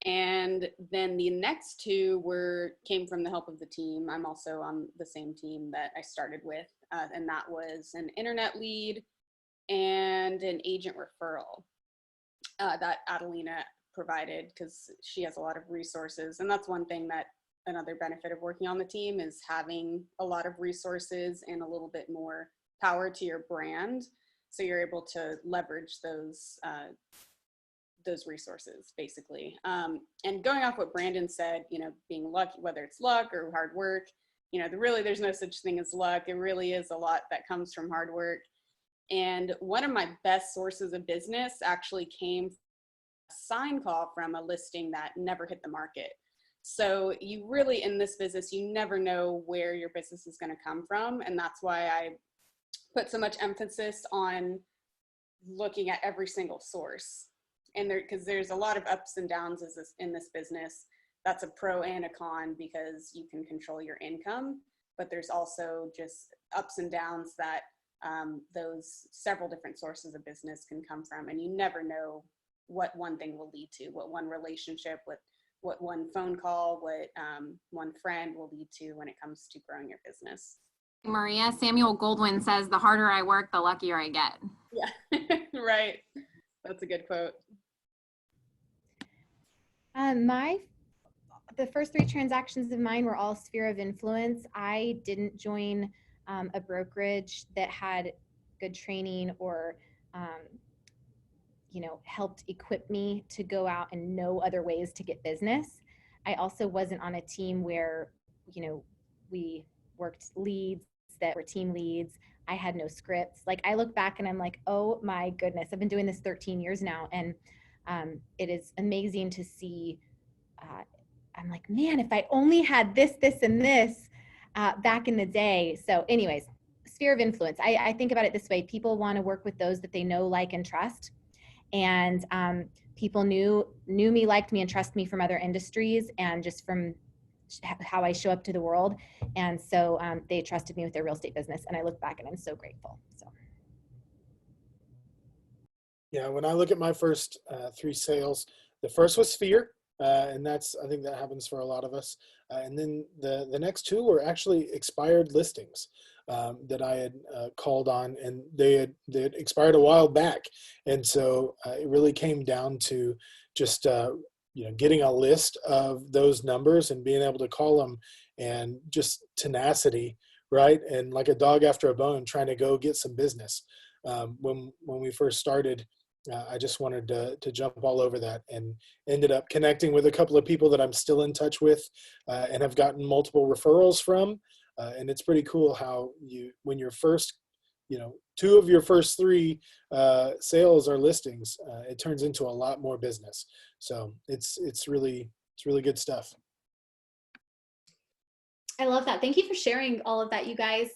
And then the next 2 came from the help of the team. I'm also on the same team that I started with. And that was an internet lead and an agent referral that Adelina provided, because she has a lot of resources. And that's one thing that another benefit of working on the team is having a lot of resources and a little bit more power to your brand. So you're able to leverage those resources basically. And going off what Brandon said, being lucky, whether it's luck or hard work, there's no such thing as luck. It really is a lot that comes from hard work. And one of my best sources of business actually came from a sign call from a listing that never hit the market. So you really, in this business, you never know where your business is going to come from. And that's why I put so much emphasis on looking at every single source. And because there's a lot of ups and downs in this business. That's a pro and a con, because you can control your income, but there's also just ups and downs that those several different sources of business can come from. And you never know what one thing will lead to, what one relationship, what one phone call, what one friend will lead to when it comes to growing your business. Maria, Samuel Goldwyn says, the harder I work, the luckier I get. Yeah, right. That's a good quote. The first 3 transactions of mine were all sphere of influence. I didn't join a brokerage that had good training or helped equip me to go out and know other ways to get business. I also wasn't on a team where, we worked leads that were team leads. I had no scripts. Like, I look back and I'm like, oh my goodness, I've been doing this 13 years now. And it is amazing to see. I'm like, man, if I only had this, and this back in the day. So anyways, sphere of influence. I think about it this way. People want to work with those that they know, like, and trust. And people knew me, liked me, and trust me from other industries and just from how I show up to the world. And so they trusted me with their real estate business. And I look back and I'm so grateful. So. Yeah, when I look at my first 3 sales, the first was fear. And I think that happens for a lot of us. And then the next 2 were actually expired listings that I had called on, and they had expired a while back. And so it really came down to just getting a list of those numbers and being able to call them, and just tenacity, right? And like a dog after a bone, trying to go get some business. When we first started, I just wanted to jump all over that, and ended up connecting with a couple of people that I'm still in touch with and have gotten multiple referrals from. And it's pretty cool how when your first, 2 of your first 3 sales are listings, it turns into a lot more business. So it's really good stuff. I love that. Thank you for sharing all of that, you guys.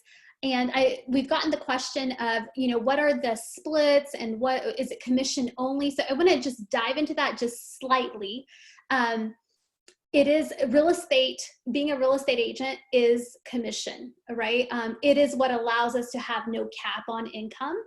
And we've gotten the question of, what are the splits and what is it commission only? So I want to just dive into that just slightly. It is real estate. Being a real estate agent is commission, right? It is what allows us to have no cap on income.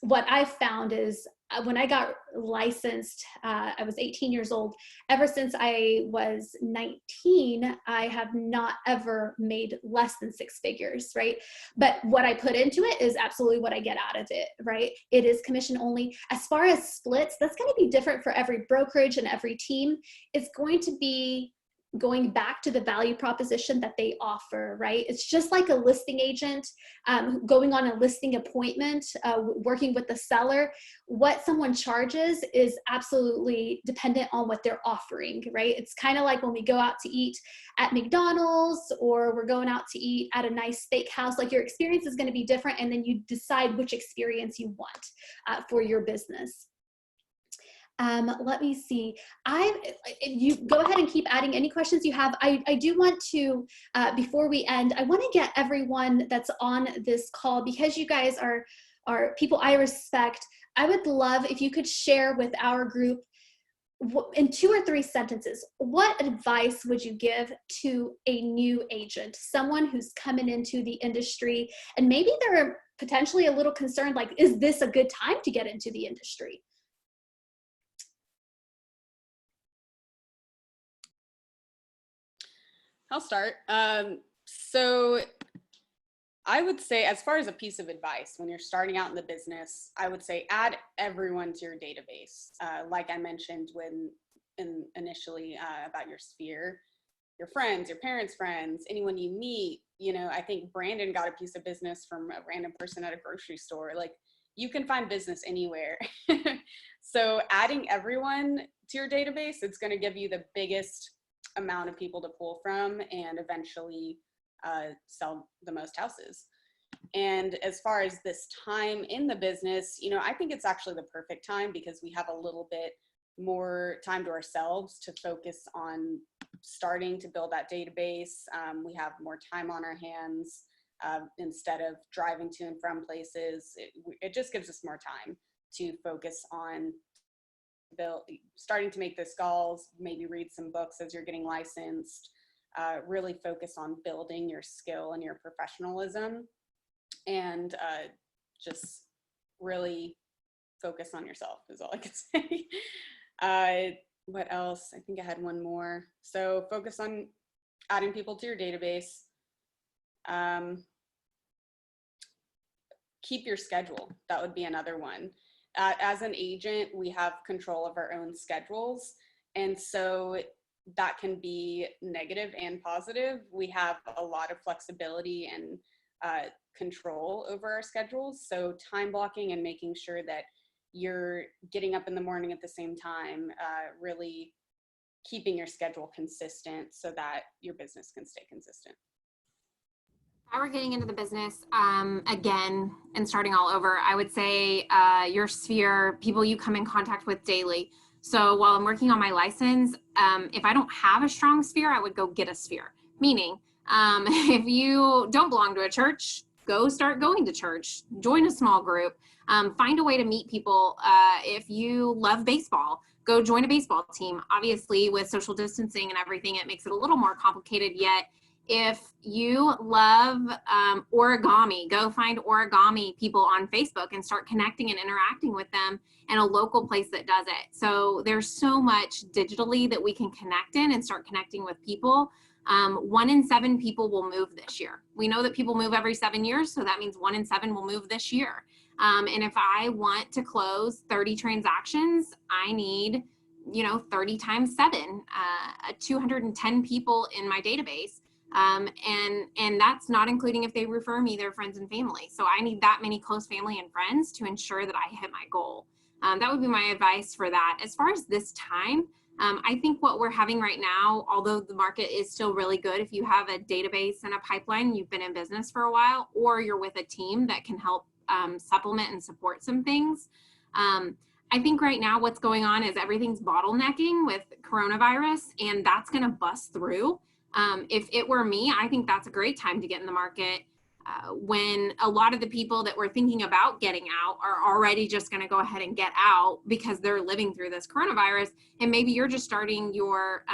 What I found is when I got licensed, I was 18 years old. Ever since I was 19, I have not ever made less than 6 figures, right? But what I put into it is absolutely what I get out of it, right? It is commission only. As far as splits, that's going to be different for every brokerage and every team. It's going to be going back to the value proposition that they offer, right? It's just like a listing agent going on a listing appointment, working with the seller. What someone charges is absolutely dependent on what they're offering, right? It's kind of like when we go out to eat at McDonald's, or we're going out to eat at a nice steakhouse. Like, your experience is going to be different, and then you decide which experience you want for your business. Let me see. You go ahead and keep adding any questions you have. I do want to, before we end, I want to get everyone that's on this call, because you guys are people I respect. I would love if you could share with our group in 2 or 3 sentences, what advice would you give to a new agent, someone who's coming into the industry, and maybe they're potentially a little concerned, like, is this a good time to get into the industry? I'll start. So I would say, as far as a piece of advice, when you're starting out in the business, I would say add everyone to your database. Like I mentioned initially about your sphere, your friends, your parents' friends, anyone you meet. I think Brandon got a piece of business from a random person at a grocery store. Like, you can find business anywhere. So adding everyone to your database, it's going to give you the biggest amount of people to pull from, and eventually sell the most houses. And as far as this time in the business, you know, I think it's actually the perfect time because we have a little bit more time to ourselves to focus on starting to build that database. We have more time on our hands instead of driving to and from places. It just gives us more time to focus on starting to make those calls, maybe read some books as you're getting licensed, really focus on building your skill and your professionalism, and just really focus on yourself is all I can say. What else? I think I had one more. So focus on adding people to your database. Keep your schedule. That would be another one. As an agent, we have control of our own schedules. And so that can be negative and positive. We have a lot of flexibility and control over our schedules. So time blocking and making sure that you're getting up in the morning at the same time, really keeping your schedule consistent so that your business can stay consistent. If I were getting into the business again and starting all over, I would say your sphere, people you come in contact with daily. So while I'm working on my license, if I don't have a strong sphere, I would go get a sphere. Meaning, if you don't belong to a church, go start going to church, join a small group, find a way to meet people. If you love baseball, go join a baseball team. Obviously, with social distancing and everything, it makes it a little more complicated yet. If you love origami, go find origami people on Facebook and start connecting and interacting with them in a local place that does it. So there's so much digitally that we can connect in and start connecting with people. 1 in 7 people will move this year. We know that people move every 7 years, so that means 1 in 7 will move this year. And if I want to close 30 transactions, I need, 30 times 7, 210 people in my database. And that's not including if they refer me their friends and family. So I need that many close family and friends to ensure that I hit my goal. That would be my advice for that. As far as this time, I think what we're having right now, although the market is still really good, if you have a database and a pipeline, you've been in business for a while, or you're with a team that can help supplement and support some things. I think right now what's going on is everything's bottlenecking with coronavirus, and that's going to bust through. If it were me, I think that's a great time to get in the market when a lot of the people that were thinking about getting out are already just going to go ahead and get out because they're living through this coronavirus. And maybe you're just starting your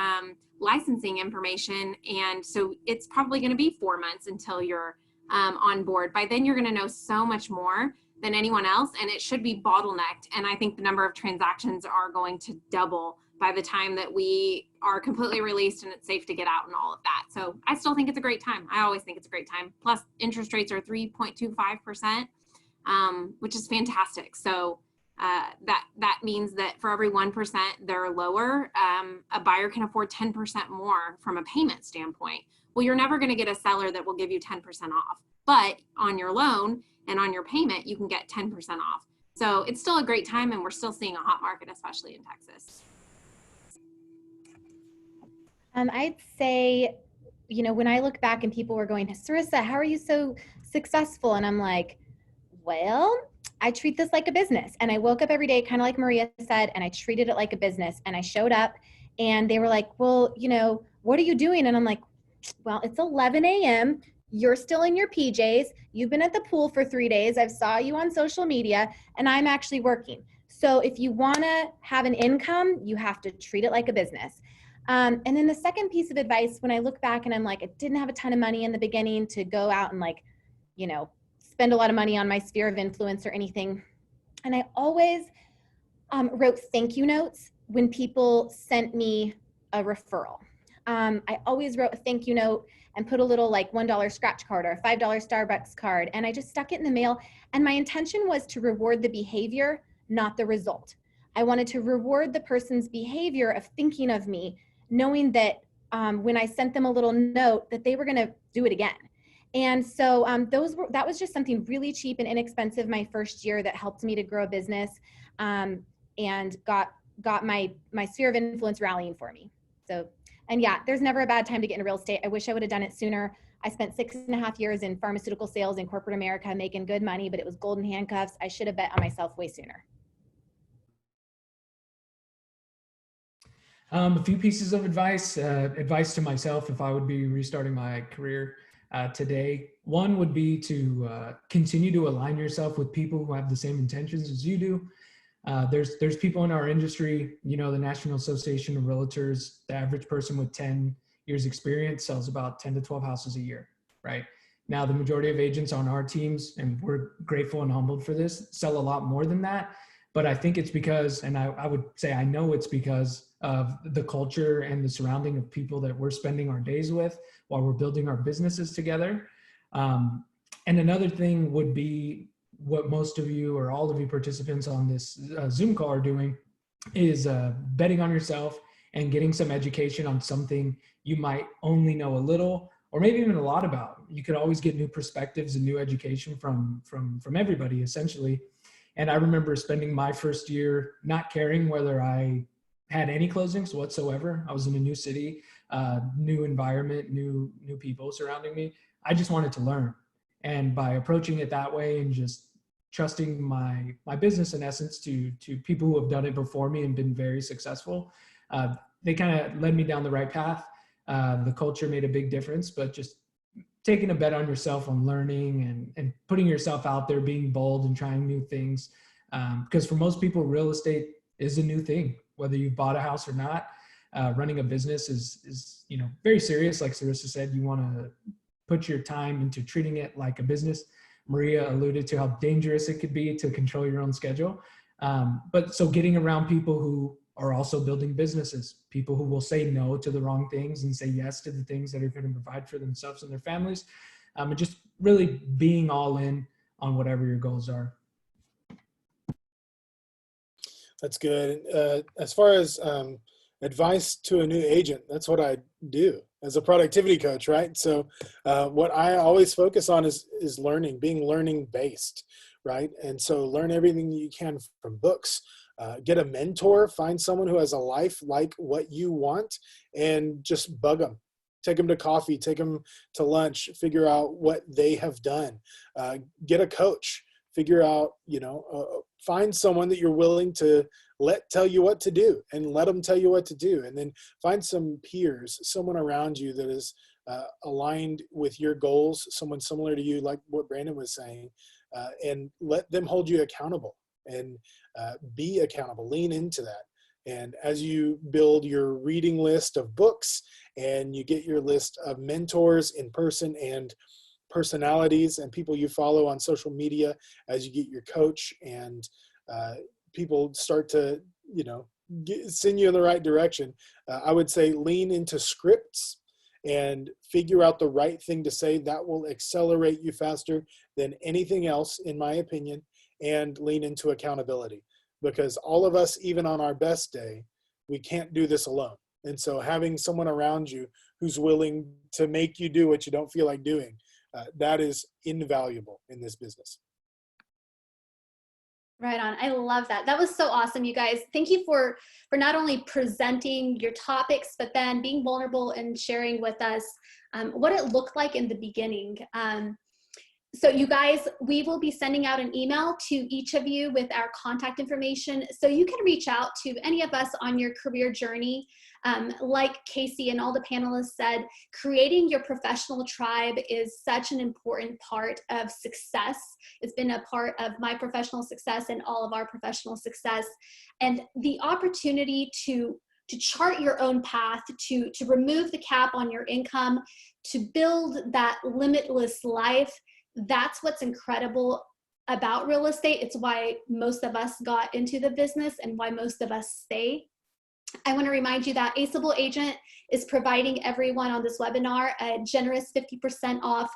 licensing information. And so it's probably going to be 4 months until you're on board. By then, you're going to know so much more than anyone else, and it should be bottlenecked. And I think the number of transactions are going to double by the time that we are completely released and it's safe to get out and all of that. So I still think it's a great time. I always think it's a great time. Plus interest rates are 3.25%, which is fantastic. So that means that for every 1% they're lower, a buyer can afford 10% more from a payment standpoint. Well, you're never going to get a seller that will give you 10% off, but on your loan and on your payment, you can get 10% off. So it's still a great time, and we're still seeing a hot market, especially in Texas. I'd say, when I look back and people were going, Sarissa, how are you so successful? And I'm like, well, I treat this like a business. And I woke up every day, kind of like Maria said, and I treated it like a business. And I showed up and they were like, well, what are you doing? And I'm like, well, it's 11 a.m. You're still in your PJs. You've been at the pool for 3 days. I've saw you on social media, and I'm actually working. So if you want to have an income, you have to treat it like a business. And then the second piece of advice, when I look back and I'm like, I didn't have a ton of money in the beginning to go out and spend a lot of money on my sphere of influence or anything. And I always wrote thank you notes when people sent me a referral. I always wrote a thank you note and put a little $1 scratch card or a $5 Starbucks card. And I just stuck it in the mail. And my intention was to reward the behavior, not the result. I wanted to reward the person's behavior of thinking of me, knowing that when I sent them a little note that they were going to do it again. And so that was just something really cheap and inexpensive my first year that helped me to grow a business and got my sphere of influence rallying for me. So, and yeah, there's never a bad time to get into real estate. I wish I would have done it sooner. I spent 6.5 years in pharmaceutical sales in corporate America, making good money, but it was golden handcuffs. I should have bet on myself way sooner. A few pieces of advice to myself if I would be restarting my career today. One would be to continue to align yourself with people who have the same intentions as you do. There's people in our industry, you know, the National Association of Realtors, the average person with 10 years experience sells about 10 to 12 houses a year, right? Now, the majority of agents on our teams, and we're grateful and humbled for this, sell a lot more than that. But I think it's because, and I would say I know it's because of the culture and the surrounding of people that we're spending our days with while we're building our businesses together. And another thing would be what most of you or all of you participants on this Zoom call are doing is betting on yourself and getting some education on something you might only know a little or maybe even a lot about. You could always get new perspectives and new education from everybody, essentially. And I remember spending my first year not caring whether I had any closings whatsoever. I was in a new city, new environment, new people surrounding me. I just wanted to learn. And by approaching it that way and just trusting my business, in essence, to people who have done it before me and been very successful, they kind of led me down the right path. The culture made a big difference, but just taking a bet on yourself on learning and putting yourself out there, being bold and trying new things. Because for most people, real estate is a new thing, whether you bought a house or not. Running a business is very serious. Like Sarissa said, you want to put your time into treating it like a business. Maria alluded to how dangerous it could be to control your own schedule. But so getting around people who are also building businesses, people who will say no to the wrong things and say yes to the things that are going to provide for themselves and their families, and just really being all in on whatever your goals are. That's good. As far as advice to a new agent, that's what I do as a productivity coach, right? So what I always focus on is learning, being learning based, right? And so learn everything you can from books. Get a mentor, find someone who has a life like what you want, and just bug them. Take them to coffee, take them to lunch, figure out what they have done. Get a coach, figure out, find someone that you're willing to tell you what to do and let them tell you what to do. And then find some peers, someone around you that is aligned with your goals, someone similar to you, like what Brandon was saying, and let them hold you accountable and be accountable, lean into that. And as you build your reading list of books and you get your list of mentors in person and personalities and people you follow on social media, as you get your coach and people start to, send you in the right direction, I would say lean into scripts and figure out the right thing to say. That will accelerate you faster than anything else, in my opinion. And lean into accountability, because all of us, even on our best day, we can't do this alone. And so having someone around you who's willing to make you do what you don't feel like doing, that is invaluable in this business. Right on. I love that. That was so awesome, you guys. Thank you for not only presenting your topics, but then being vulnerable and sharing with us what it looked like in the beginning. So you guys, we will be sending out an email to each of you with our contact information, so you can reach out to any of us on your career journey. Like Casey and all the panelists said, creating your professional tribe is such an important part of success. It's been a part of my professional success and all of our professional success. And the opportunity to chart your own path, to remove the cap on your income, to build that limitless life, that's what's incredible about real estate. It's why most of us got into the business and why most of us stay. I want to remind you that Aceable Agent is providing everyone on this webinar a generous 50% off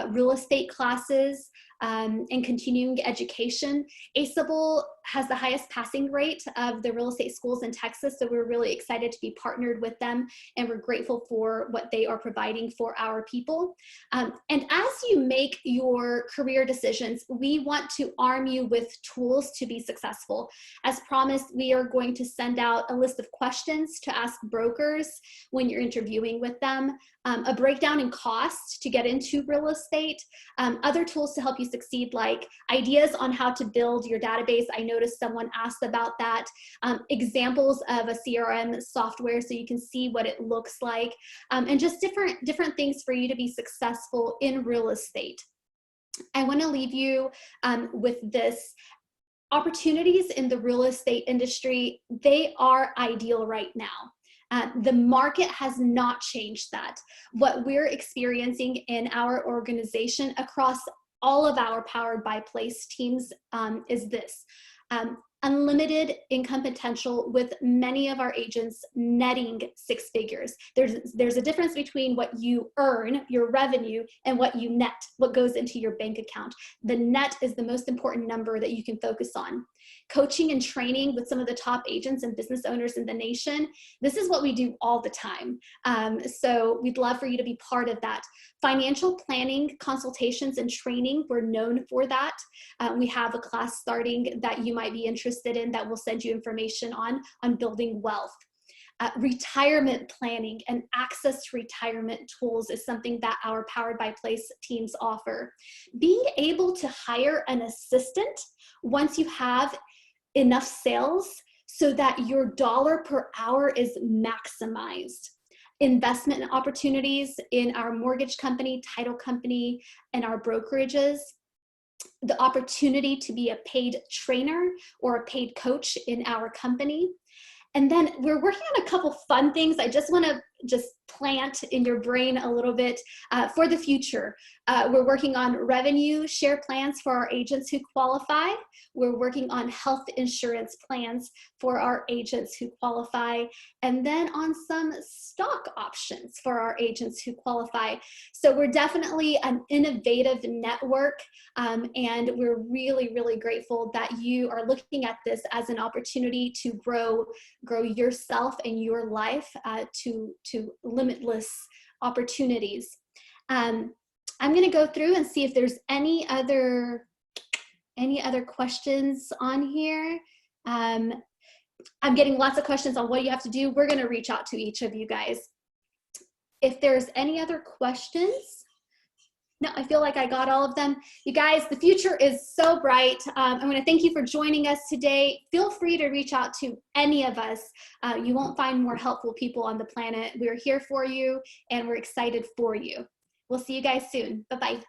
real estate classes and continuing education. Aceable has the highest passing rate of the real estate schools in Texas. So we're really excited to be partnered with them, and we're grateful for what they are providing for our people. And as you make your career decisions, we want to arm you with tools to be successful. As promised, we are going to send out a list of questions to ask brokers when you're interviewing with them, a breakdown in cost to get into real estate, other tools to help you succeed, like ideas on how to build your database. I noticed someone asked about that. Examples of a CRM software so you can see what it looks like, and just different things for you to be successful in real estate. I want to leave you with this. Opportunities in the real estate industry, they are ideal right now. The market has not changed that. What we're experiencing in our organization across all of our Powered by Place teams is this. Unlimited income potential, with many of our agents netting 6 figures. There's a difference between what you earn, your revenue, and what you net, what goes into your bank account. The net is the most important number that you can focus on. Coaching and training with some of the top agents and business owners in the nation, this is what we do all the time. So we'd love for you to be part of that. Financial planning, consultations, and training, we're known for that. We have a class starting that you might be interested in that will send you information on building wealth. Retirement planning and access to retirement tools is something that our Powered by Place teams offer. Being able to hire an assistant once you have enough sales so that your dollar per hour is maximized. Investment opportunities in our mortgage company, title company, and our brokerages. The opportunity to be a paid trainer or a paid coach in our company. And then we're working on a couple fun things I just want to plant in your brain a little bit for the future. We're working on revenue share plans for our agents who qualify. We're working on health insurance plans for our agents who qualify, and then on some stock options for our agents who qualify. So we're definitely an innovative network, and we're really, really grateful that you are looking at this as an opportunity to grow yourself and your life to limitless opportunities. I'm going to go through and see if there's any other questions on here. I'm getting lots of questions on what you have to do. We're going to reach out to each of you guys. If there's any other questions. No, I feel like I got all of them. You guys, the future is so bright. I want to thank you for joining us today. Feel free to reach out to any of us. You won't find more helpful people on the planet. We're here for you, and we're excited for you. We'll see you guys soon. Bye-bye.